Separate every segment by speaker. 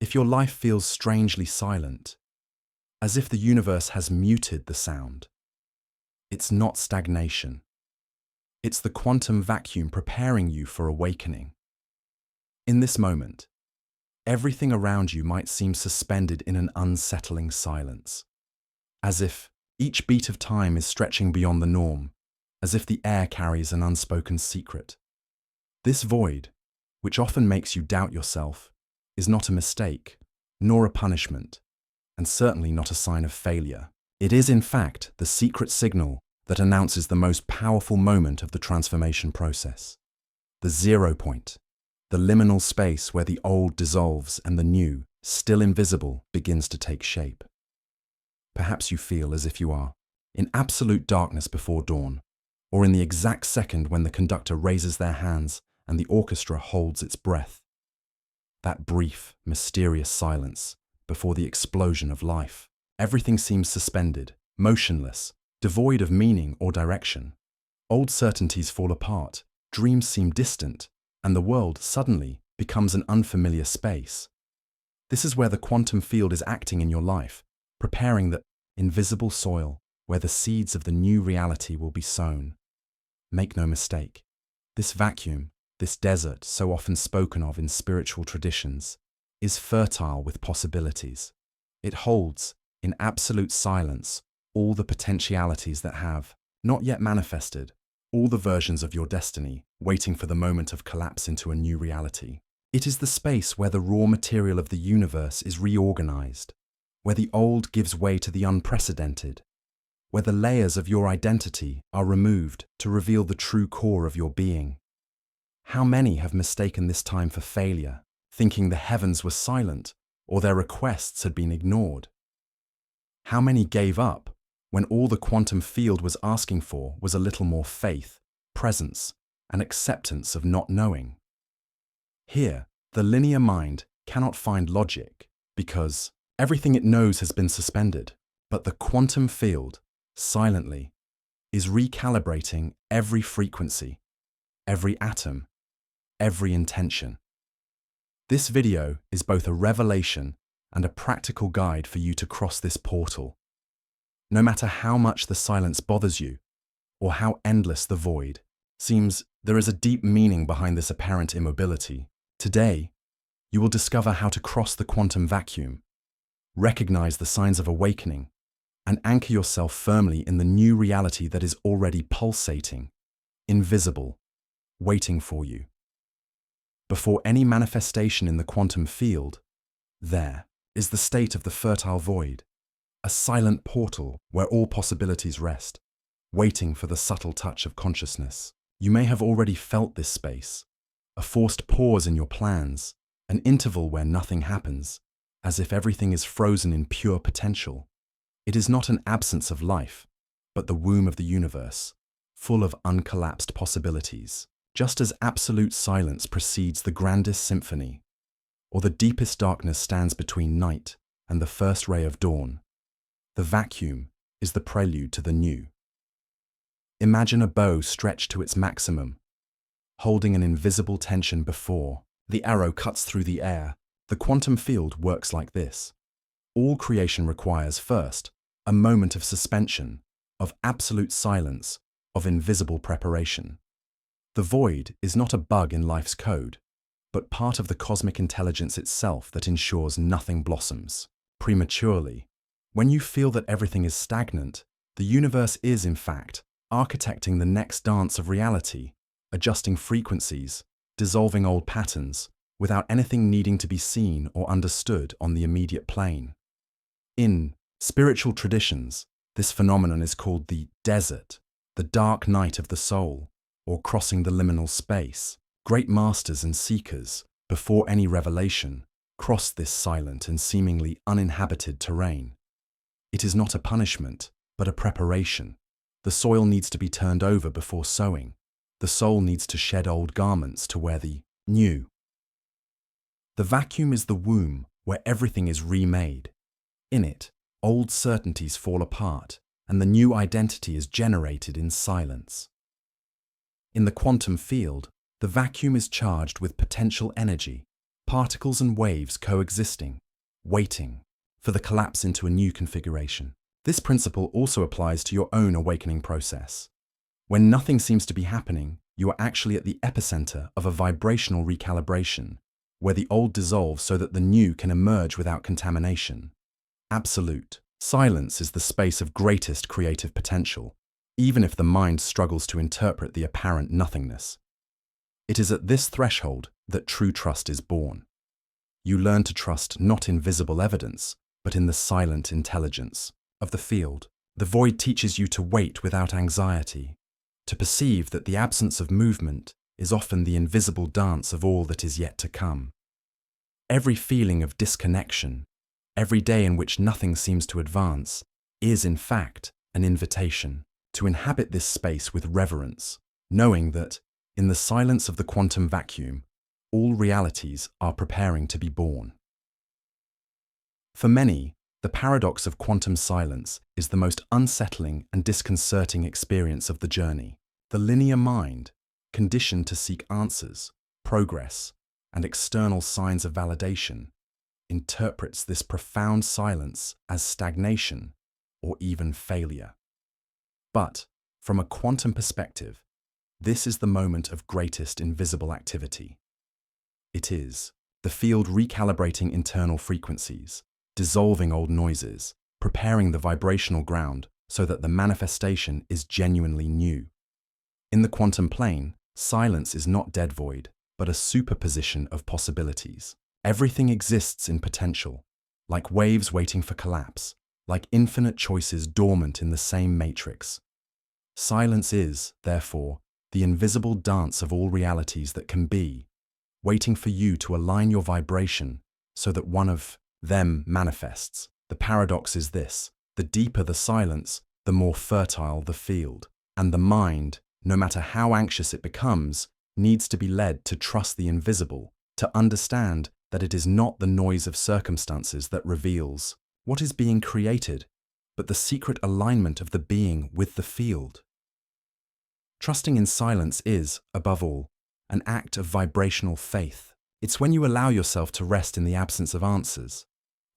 Speaker 1: If your life feels strangely silent, as if the universe has muted the sound, it's not stagnation. It's the quantum vacuum preparing you for awakening. In this moment, everything around you might seem suspended in an unsettling silence, as if each beat of time is stretching beyond the norm, as if the air carries an unspoken secret. This void, which often makes you doubt yourself, is not a mistake, nor a punishment, and certainly not a sign of failure. It is, in fact, the secret signal that announces the most powerful moment of the transformation process. The 0 point, the liminal space where the old dissolves and the new, still invisible, begins to take shape. Perhaps you feel as if you are in absolute darkness before dawn, or in the exact second when the conductor raises their hands and the orchestra holds its breath. That brief, mysterious silence before the explosion of life. Everything seems suspended, motionless, devoid of meaning or direction. Old certainties fall apart, dreams seem distant, and the world suddenly becomes an unfamiliar space. This is where the quantum field is acting in your life, preparing the invisible soil where the seeds of the new reality will be sown. Make no mistake, this vacuum, this desert so often spoken of in spiritual traditions, is fertile with possibilities. It holds, in absolute silence, all the potentialities that have not yet manifested, all the versions of your destiny waiting for the moment of collapse into a new reality. It is the space where the raw material of the universe is reorganized, where the old gives way to the unprecedented, where the layers of your identity are removed to reveal the true core of your being. How many have mistaken this time for failure, thinking the heavens were silent or their requests had been ignored? How many gave up when all the quantum field was asking for was a little more faith, presence, and acceptance of not knowing? Here, the linear mind cannot find logic because everything it knows has been suspended, but the quantum field, silently, is recalibrating every frequency, every atom, every intention. This video is both a revelation and a practical guide for you to cross this portal. No matter how much the silence bothers you, or how endless the void seems, there is a deep meaning behind this apparent immobility. Today, you will discover how to cross the quantum vacuum, recognize the signs of awakening, and anchor yourself firmly in the new reality that is already pulsating, invisible, waiting for you. Before any manifestation in the quantum field, there is the state of the fertile void, a silent portal where all possibilities rest, waiting for the subtle touch of consciousness. You may have already felt this space, a forced pause in your plans, an interval where nothing happens, as if everything is frozen in pure potential. It is not an absence of life, but the womb of the universe, full of uncollapsed possibilities. Just as absolute silence precedes the grandest symphony, or the deepest darkness stands between night and the first ray of dawn, the vacuum is the prelude to the new. Imagine a bow stretched to its maximum, holding an invisible tension before the arrow cuts through the air. The quantum field works like this. All creation requires first a moment of suspension, of absolute silence, of invisible preparation. The void is not a bug in life's code, but part of the cosmic intelligence itself that ensures nothing blossoms prematurely. When you feel that everything is stagnant, the universe is, in fact, architecting the next dance of reality, adjusting frequencies, dissolving old patterns, without anything needing to be seen or understood on the immediate plane. In spiritual traditions, this phenomenon is called the desert, the dark night of the soul, or crossing the liminal space. Great masters and seekers, before any revelation, crossed this silent and seemingly uninhabited terrain. It is not a punishment, but a preparation. The soil needs to be turned over before sowing. The soul needs to shed old garments to wear the new. The vacuum is the womb where everything is remade. In it, old certainties fall apart, and the new identity is generated in silence. In the quantum field, the vacuum is charged with potential energy, particles and waves coexisting, waiting for the collapse into a new configuration. This principle also applies to your own awakening process. When nothing seems to be happening, you are actually at the epicenter of a vibrational recalibration, where the old dissolves so that the new can emerge without contamination. Absolute silence is the space of greatest creative potential, even if the mind struggles to interpret the apparent nothingness. It is at this threshold that true trust is born. You learn to trust not in visible evidence, but in the silent intelligence of the field. The void teaches you to wait without anxiety, to perceive that the absence of movement is often the invisible dance of all that is yet to come. Every feeling of disconnection, every day in which nothing seems to advance, is in fact an invitation to inhabit this space with reverence, knowing that, in the silence of the quantum vacuum, all realities are preparing to be born. For many, the paradox of quantum silence is the most unsettling and disconcerting experience of the journey. The linear mind, conditioned to seek answers, progress, and external signs of validation, interprets this profound silence as stagnation or even failure. But, from a quantum perspective, this is the moment of greatest invisible activity. It is the field recalibrating internal frequencies, dissolving old noises, preparing the vibrational ground so that the manifestation is genuinely new. In the quantum plane, silence is not dead void, but a superposition of possibilities. Everything exists in potential, like waves waiting for collapse, like infinite choices dormant in the same matrix. Silence is, therefore, the invisible dance of all realities that can be, waiting for you to align your vibration so that one of them manifests. The paradox is this: the deeper the silence, the more fertile the field, and the mind, no matter how anxious it becomes, needs to be led to trust the invisible, to understand that it is not the noise of circumstances that reveals what is being created, but the secret alignment of the being with the field. Trusting in silence is, above all, an act of vibrational faith. It's when you allow yourself to rest in the absence of answers,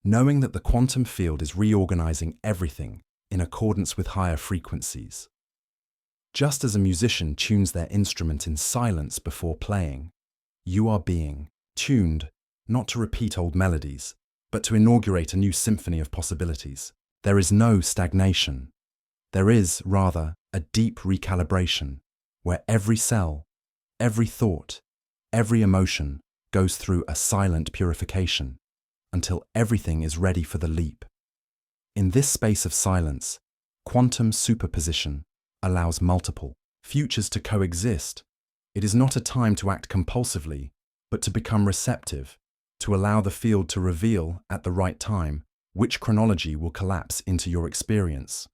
Speaker 1: knowing that the quantum field is reorganizing everything in accordance with higher frequencies. Just as a musician tunes their instrument in silence before playing, you are being tuned not to repeat old melodies, but to inaugurate a new symphony of possibilities. There is no stagnation. There is, rather, a deep recalibration, where every cell, every thought, every emotion goes through a silent purification until everything is ready for the leap. In this space of silence, quantum superposition allows multiple futures to coexist. It is not a time to act compulsively, but to become receptive, to allow the field to reveal, at the right time, which chronology will collapse into your experience.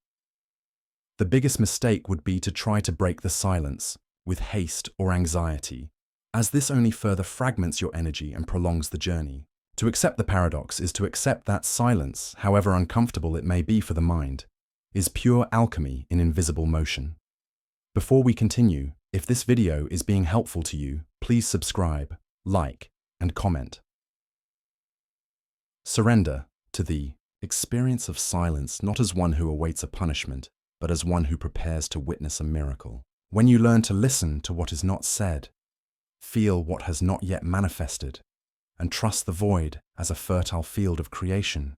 Speaker 1: The biggest mistake would be to try to break the silence with haste or anxiety, as this only further fragments your energy and prolongs the journey. To accept the paradox is to accept that silence, however uncomfortable it may be for the mind, is pure alchemy in invisible motion. Before we continue, if this video is being helpful to you, please subscribe, like, and comment. Surrender to the experience of silence not as one who awaits a punishment, but as one who prepares to witness a miracle. When you learn to listen to what is not said, feel what has not yet manifested, and trust the void as a fertile field of creation,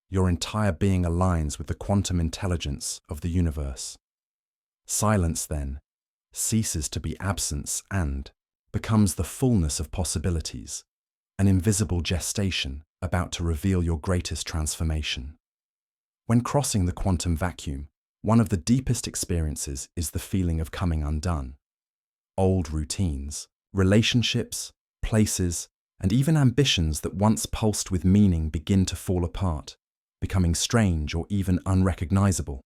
Speaker 1: your entire being aligns with the quantum intelligence of the universe. Silence, then, ceases to be absence and becomes the fullness of possibilities, an invisible gestation about to reveal your greatest transformation. When crossing the quantum vacuum, one of the deepest experiences is the feeling of coming undone. Old routines, relationships, places, and even ambitions that once pulsed with meaning begin to fall apart, becoming strange or even unrecognizable.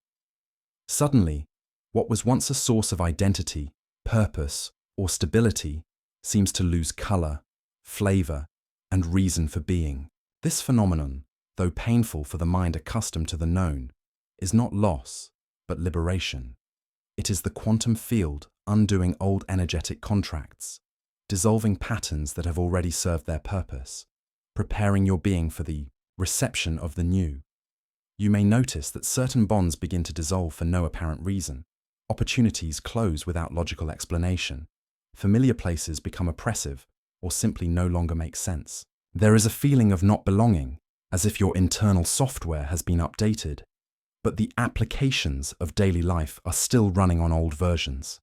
Speaker 1: Suddenly, what was once a source of identity, purpose, or stability seems to lose color, flavor, and reason for being. This phenomenon, though painful for the mind accustomed to the known, is not loss, but liberation. It is the quantum field undoing old energetic contracts, dissolving patterns that have already served their purpose, preparing your being for the reception of the new. You may notice that certain bonds begin to dissolve for no apparent reason. Opportunities close without logical explanation. Familiar places become oppressive or simply no longer make sense. There is a feeling of not belonging, as if your internal software has been updated, but the applications of daily life are still running on old versions.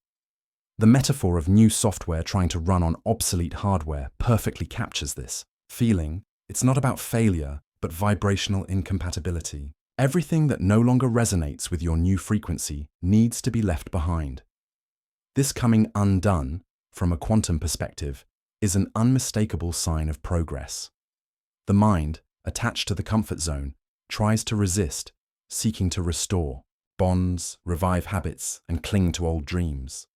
Speaker 1: The metaphor of new software trying to run on obsolete hardware perfectly captures this feeling. It's not about failure, but vibrational incompatibility. Everything that no longer resonates with your new frequency needs to be left behind. This coming undone, from a quantum perspective, is an unmistakable sign of progress. The mind, attached to the comfort zone, tries to resist, seeking to restore bonds, revive habits, and cling to old dreams.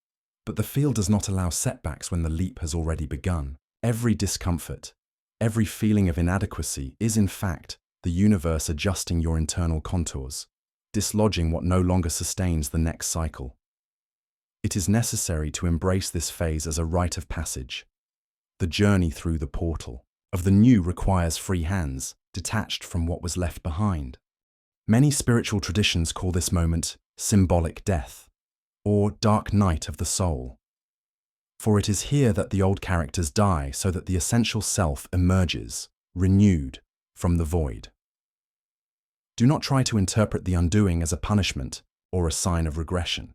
Speaker 1: But the field does not allow setbacks when the leap has already begun. Every discomfort, every feeling of inadequacy is in fact the universe adjusting your internal contours, dislodging what no longer sustains the next cycle. It is necessary to embrace this phase as a rite of passage. The journey through the portal of the new requires free hands, detached from what was left behind. Many spiritual traditions call this moment symbolic death, or dark night of the soul. For it is here that the old characters die so that the essential self emerges, renewed, from the void. Do not try to interpret the undoing as a punishment or a sign of regression.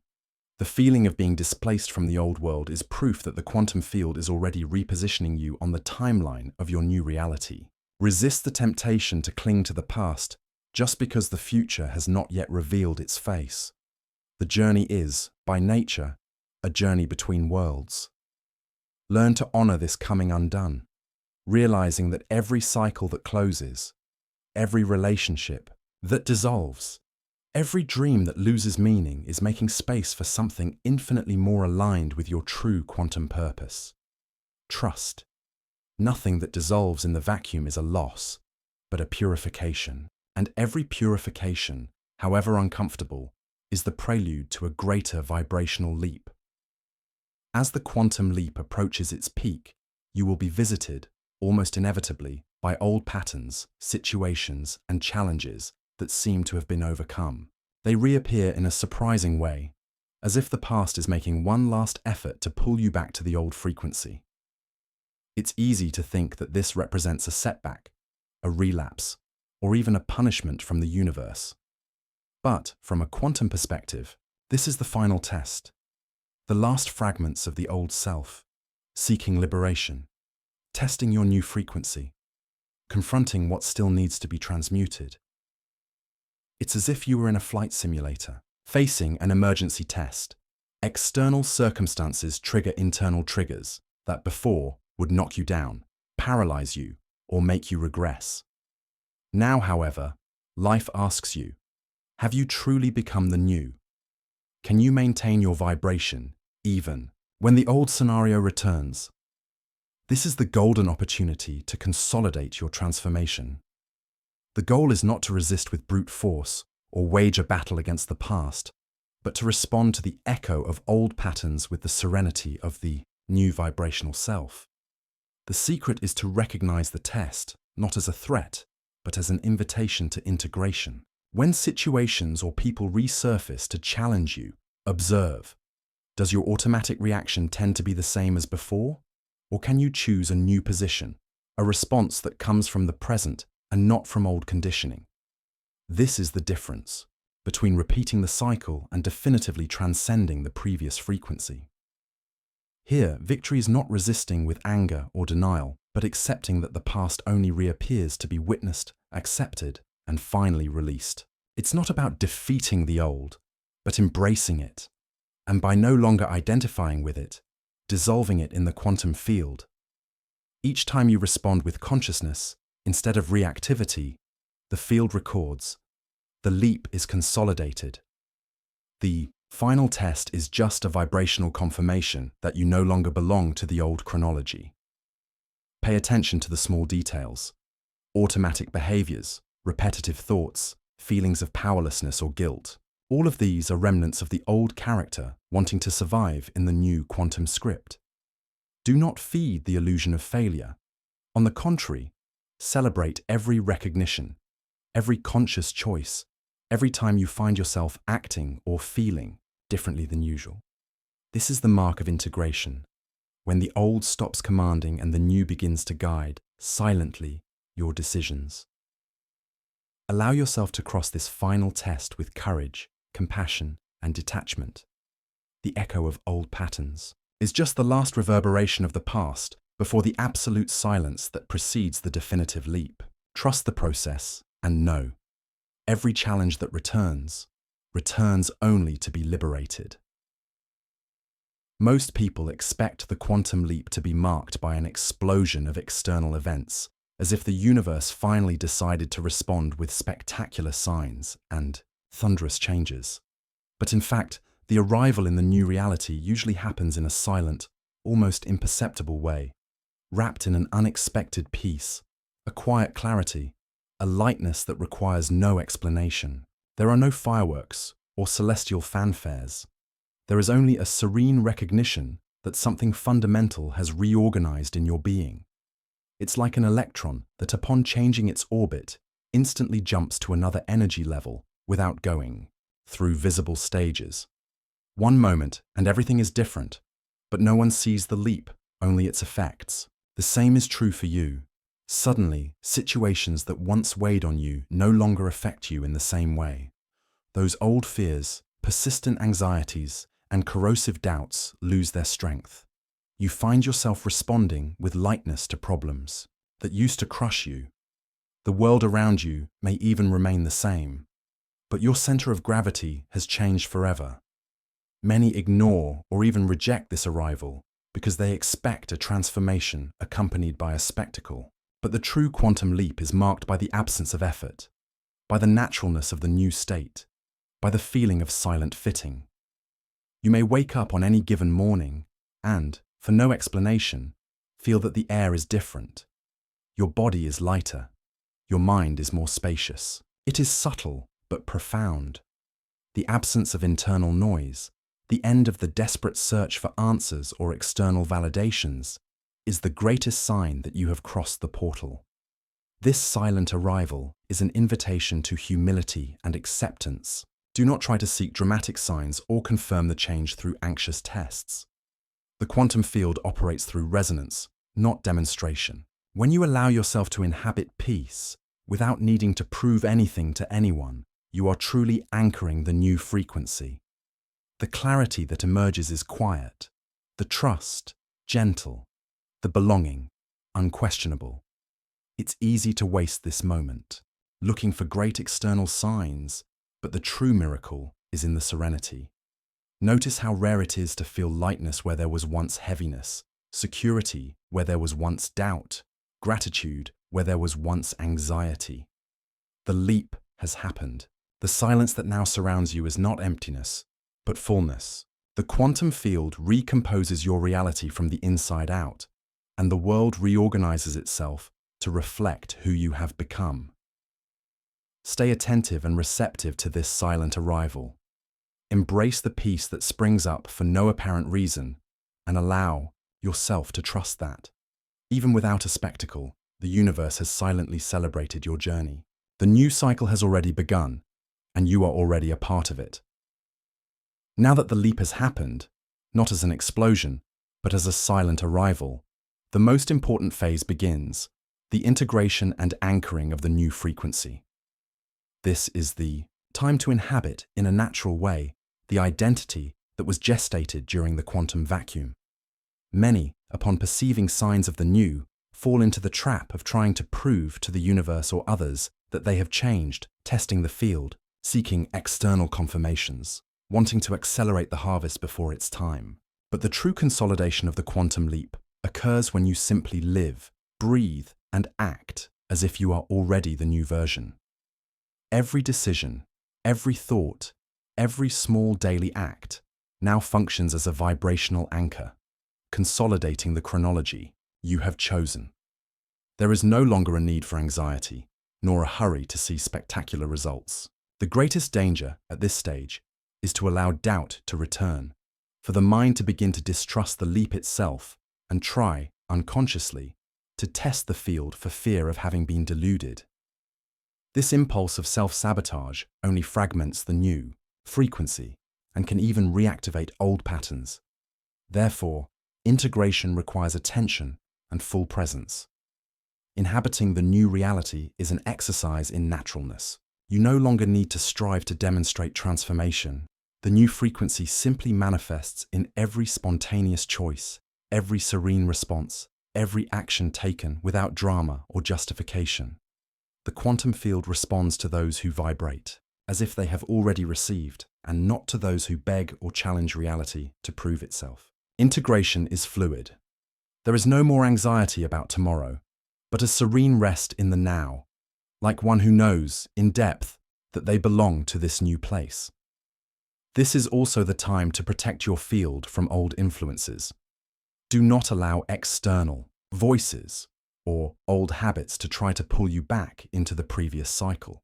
Speaker 1: The feeling of being displaced from the old world is proof that the quantum field is already repositioning you on the timeline of your new reality. Resist the temptation to cling to the past just because the future has not yet revealed its face. The journey is, by nature, a journey between worlds. Learn to honor this coming undone, realizing that every cycle that closes, every relationship that dissolves, every dream that loses meaning is making space for something infinitely more aligned with your true quantum purpose. Trust. Nothing that dissolves in the vacuum is a loss, but a purification. And every purification, however uncomfortable, is the prelude to a greater vibrational leap. As the quantum leap approaches its peak, you will be visited, almost inevitably, by old patterns, situations, and challenges that seem to have been overcome. They reappear in a surprising way, as if the past is making one last effort to pull you back to the old frequency. It's easy to think that this represents a setback, a relapse, or even a punishment from the universe. But, from a quantum perspective, this is the final test. The last fragments of the old self, seeking liberation, testing your new frequency, confronting what still needs to be transmuted. It's as if you were in a flight simulator, facing an emergency test. External circumstances trigger internal triggers that before would knock you down, paralyze you, or make you regress. Now, however, life asks you, have you truly become the new? Can you maintain your vibration, even when the old scenario returns? This is the golden opportunity to consolidate your transformation. The goal is not to resist with brute force or wage a battle against the past, but to respond to the echo of old patterns with the serenity of the new vibrational self. The secret is to recognize the test, not as a threat, but as an invitation to integration. When situations or people resurface to challenge you, observe. Does your automatic reaction tend to be the same as before? Or can you choose a new position, a response that comes from the present and not from old conditioning? This is the difference between repeating the cycle and definitively transcending the previous frequency. Here, victory is not resisting with anger or denial, but accepting that the past only reappears to be witnessed, accepted, and finally released. It's not about defeating the old, but embracing it, and by no longer identifying with it, dissolving it in the quantum field. Each time you respond with consciousness, instead of reactivity, the field records. The leap is consolidated. The final test is just a vibrational confirmation that you no longer belong to the old chronology. Pay attention to the small details. Automatic behaviors, repetitive thoughts, feelings of powerlessness or guilt. All of these are remnants of the old character wanting to survive in the new quantum script. Do not feed the illusion of failure. On the contrary, celebrate every recognition, every conscious choice, every time you find yourself acting or feeling differently than usual. This is the mark of integration, when the old stops commanding and the new begins to guide, silently, your decisions. Allow yourself to cross this final test with courage, compassion, and detachment. The echo of old patterns is just the last reverberation of the past before the absolute silence that precedes the definitive leap. Trust the process and know, every challenge that returns only to be liberated. Most people expect the quantum leap to be marked by an explosion of external events, as if the universe finally decided to respond with spectacular signs and thunderous changes. But in fact, the arrival in the new reality usually happens in a silent, almost imperceptible way, wrapped in an unexpected peace, a quiet clarity, a lightness that requires no explanation. There are no fireworks or celestial fanfares. There is only a serene recognition that something fundamental has reorganized in your being. It's like an electron that, upon changing its orbit, instantly jumps to another energy level without going through visible stages. One moment and everything is different, but no one sees the leap, only its effects. The same is true for you. Suddenly, situations that once weighed on you no longer affect you in the same way. Those old fears, persistent anxieties, and corrosive doubts lose their strength. You find yourself responding with lightness to problems that used to crush you. The world around you may even remain the same, but your center of gravity has changed forever. Many ignore or even reject this arrival because they expect a transformation accompanied by a spectacle. But the true quantum leap is marked by the absence of effort, by the naturalness of the new state, by the feeling of silent fitting. You may wake up on any given morning and, for no explanation, feel that the air is different. Your body is lighter. Your mind is more spacious. It is subtle but profound. The absence of internal noise, the end of the desperate search for answers or external validations, is the greatest sign that you have crossed the portal. This silent arrival is an invitation to humility and acceptance. Do not try to seek dramatic signs or confirm the change through anxious tests. The quantum field operates through resonance, not demonstration. When you allow yourself to inhabit peace, without needing to prove anything to anyone, you are truly anchoring the new frequency. The clarity that emerges is quiet, the trust, gentle, the belonging, unquestionable. It's easy to waste this moment, looking for great external signs, but the true miracle is in the serenity. Notice how rare it is to feel lightness where there was once heaviness, security where there was once doubt, gratitude where there was once anxiety. The leap has happened. The silence that now surrounds you is not emptiness, but fullness. The quantum field recomposes your reality from the inside out, and the world reorganizes itself to reflect who you have become. Stay attentive and receptive to this silent arrival. Embrace the peace that springs up for no apparent reason, and allow yourself to trust that, even without a spectacle, the universe has silently celebrated your journey. The new cycle has already begun, and you are already a part of it. Now that the leap has happened, not as an explosion, but as a silent arrival, the most important phase begins, the integration and anchoring of the new frequency. This is the time to inhabit, in a natural way, the identity that was gestated during the quantum vacuum. Many, upon perceiving signs of the new, fall into the trap of trying to prove to the universe or others that they have changed, testing the field, seeking external confirmations, wanting to accelerate the harvest before its time. But the true consolidation of the quantum leap occurs when you simply live, breathe, and act as if you are already the new version. Every decision, every thought, every small daily act now functions as a vibrational anchor, consolidating the chronology you have chosen. There is no longer a need for anxiety, nor a hurry to see spectacular results. The greatest danger at this stage is to allow doubt to return, for the mind to begin to distrust the leap itself and try, unconsciously, to test the field for fear of having been deluded. This impulse of self-sabotage only fragments the new frequency and can even reactivate old patterns. Therefore, integration requires attention and full presence. Inhabiting the new reality is an exercise in naturalness. You no longer need to strive to demonstrate transformation. The new frequency simply manifests in every spontaneous choice, every serene response, every action taken without drama or justification. The quantum field responds to those who vibrate, as if they have already received, and not to those who beg or challenge reality to prove itself. Integration is fluid. There is no more anxiety about tomorrow, but a serene rest in the now, like one who knows, in depth, that they belong to this new place. This is also the time to protect your field from old influences. Do not allow external voices or old habits to try to pull you back into the previous cycle.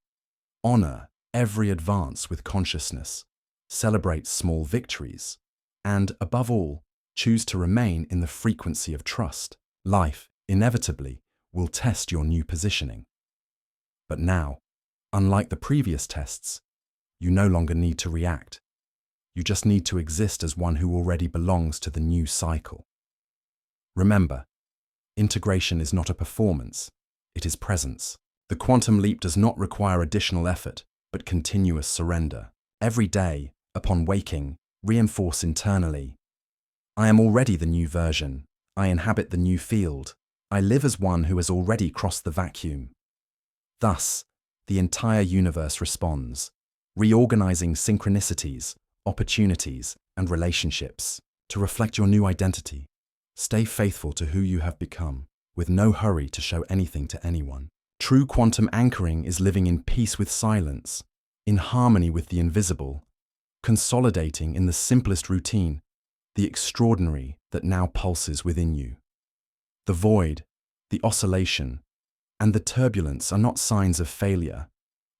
Speaker 1: Honor every advance with consciousness, celebrate small victories, and, above all, choose to remain in the frequency of trust. Life, inevitably, will test your new positioning. But now, unlike the previous tests, you no longer need to react. You just need to exist as one who already belongs to the new cycle. Remember, integration is not a performance, it is presence. The quantum leap does not require additional effort, but continuous surrender. Every day, upon waking, reinforce internally: I am already the new version. I inhabit the new field. I live as one who has already crossed the vacuum. Thus, the entire universe responds, reorganizing synchronicities, opportunities, and relationships to reflect your new identity. Stay faithful to who you have become, with no hurry to show anything to anyone. True quantum anchoring is living in peace with silence, in harmony with the invisible, consolidating in the simplest routine the extraordinary that now pulses within you. The void, the oscillation, and the turbulence are not signs of failure.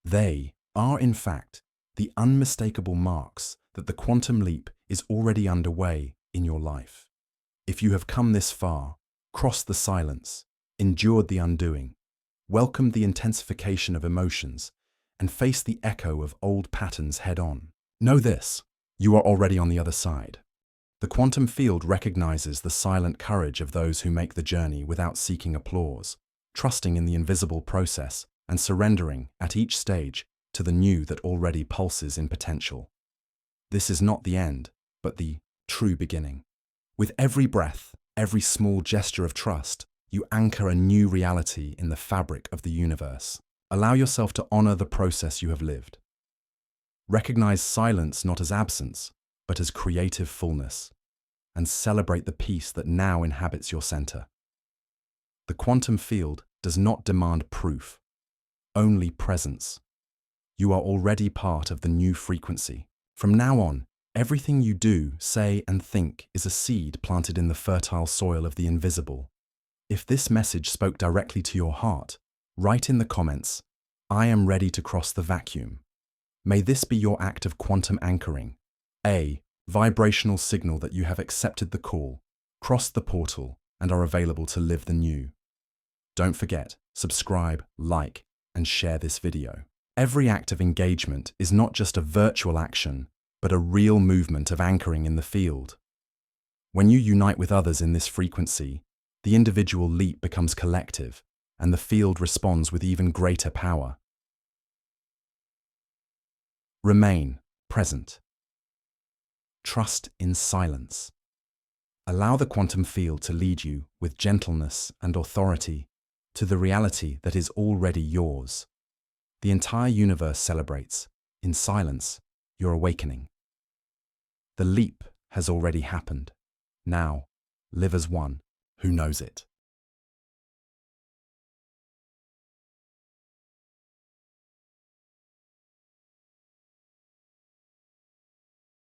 Speaker 1: They are, in fact, the unmistakable marks that the quantum leap is already underway in your life. If you have come this far, crossed the silence, endured the undoing, welcomed the intensification of emotions, and faced the echo of old patterns head-on, know this: you are already on the other side. The quantum field recognizes the silent courage of those who make the journey without seeking applause, trusting in the invisible process and surrendering at each stage to the new that already pulses in potential. This is not the end, but the true beginning. With every breath, every small gesture of trust, you anchor a new reality in the fabric of the universe. Allow yourself to honor the process you have lived. Recognize silence not as absence, but as creative fullness, and celebrate the peace that now inhabits your center. The quantum field does not demand proof, only presence. You are already part of the new frequency. From now on, everything you do, say, and think is a seed planted in the fertile soil of the invisible. If this message spoke directly to your heart, write in the comments, "I am ready to cross the vacuum." May this be your act of quantum anchoring, a vibrational signal that you have accepted the call, crossed the portal, and are available to live the new. Don't forget, subscribe, like, and share this video. Every act of engagement is not just a virtual action, but a real movement of anchoring in the field. When you unite with others in this frequency, the individual leap becomes collective, and the field responds with even greater power. Remain present. Trust in silence. Allow the quantum field to lead you with gentleness and authority to the reality that is already yours. The entire universe celebrates, in silence, your awakening. The leap has already happened. Now, live as one who knows it.